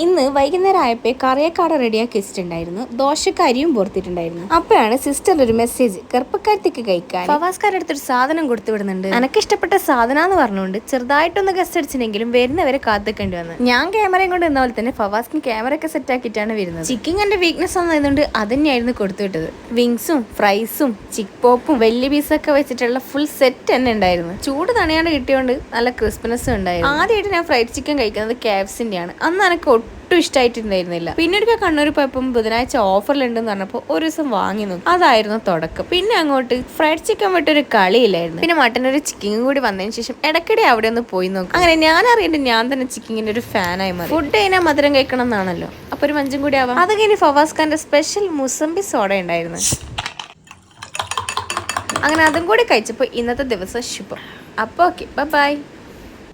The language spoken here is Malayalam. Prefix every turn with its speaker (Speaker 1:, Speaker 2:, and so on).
Speaker 1: ഇന്ന് വൈകുന്നേരം ആയപ്പോൾ കറിയക്കാട് റെഡിയാക്കി വെച്ചിട്ടുണ്ടായിരുന്നു. ദോശക്കാരിയും പുറത്തിട്ടുണ്ടായിരുന്നു. അപ്പോഴാണ് സിസ്റ്റർ ഒരു മെസ്സേജ് കറുപ്പക്കാരത്തേക്ക് കഴിക്കാൻ ഫവാസ്കാരുടെ അടുത്തൊരു സാധനം കൊടുത്തു വിടുന്നുണ്ട്. എനിക്ക് ഇഷ്ടപ്പെട്ട സാധനം എന്ന് പറഞ്ഞുകൊണ്ട് ചെറുതായിട്ടൊന്ന് ഗസ്റ്റ് അടിച്ചിട്ടുണ്ടെങ്കിലും വരുന്നവരെ കാത്തിക്കേണ്ടി വന്നു. ഞാൻ ക്യാമറയും കൊണ്ട് നിന്ന പോലെ തന്നെ ഫവാസ്കിന് ക്യാമറ ഒക്കെ സെറ്റ് ആക്കിയിട്ടാണ് വരുന്നത്. ചിക്കൻ എന്റെ വീക്ക്നെസ് ആയതുകൊണ്ട് അത് തന്നെയായിരുന്നു കൊടുത്തു വിട്ടത്. വിങ്സും ഫ്രൈസും ചിക്ക് പോപ്പും വലിയ പീസൊക്കെ വെച്ചിട്ടുള്ള ഫുൾ സെറ്റ് തന്നെ ഉണ്ടായിരുന്നു. ചൂട് തണിയാണ്ട് കിട്ടിയോണ്ട് നല്ല ക്രിസ്പിനെസ്സും ഉണ്ടായിരുന്നു. ആദ്യമായിട്ട് ഞാൻ ഫ്രൈഡ് ചിക്കൻ കഴിക്കുന്നത് KFCന്റെയാണ്. അന്ന് എനിക്ക് ഒട്ടും ഇഷ്ടമായിട്ടുണ്ടായിരുന്നില്ല. പിന്നെ ഒരിക്കൽ കണ്ണൂർ പോയപ്പോൾ ബുധനാഴ്ച ഓഫറിലുണ്ടെന്ന് പറഞ്ഞപ്പോൾ ഒരു ദിവസം വാങ്ങി നോക്കി. അതായിരുന്നു തുടക്കം. പിന്നെ അങ്ങോട്ട് ഫ്രൈഡ് ചിക്കൻ വിട്ടൊരു കളിയില്ലായിരുന്നു. പിന്നെ മട്ടനൊരു ചിക്കനും കൂടി വന്നതിന് ശേഷം ഇടയ്ക്കിടെ അവിടെ ഒന്ന് പോയി നോക്കും. അങ്ങനെ ഞാൻ അറിയേണ്ടത് ഞാൻ തന്നെ ചിക്കനിന്റെ ഒരു ഫാനായി മാറി. ഫുഡ് കഴിഞ്ഞാൽ മധുരം കഴിക്കണം എന്നാണല്ലോ, അപ്പൊ ഒരു മഞ്ചും കൂടി ആവാം. അത് കഴിഞ്ഞ് ഫവാസ്ഖാന്റെ സ്പെഷ്യൽ മുസംബി സോഡ ഉണ്ടായിരുന്നു. അങ്ങനെ അതും കൂടി കഴിച്ചപ്പോൾ ഇന്നത്തെ ദിവസം ശുഭം. അപ്പോൾ ഓക്കെ, ബൈ.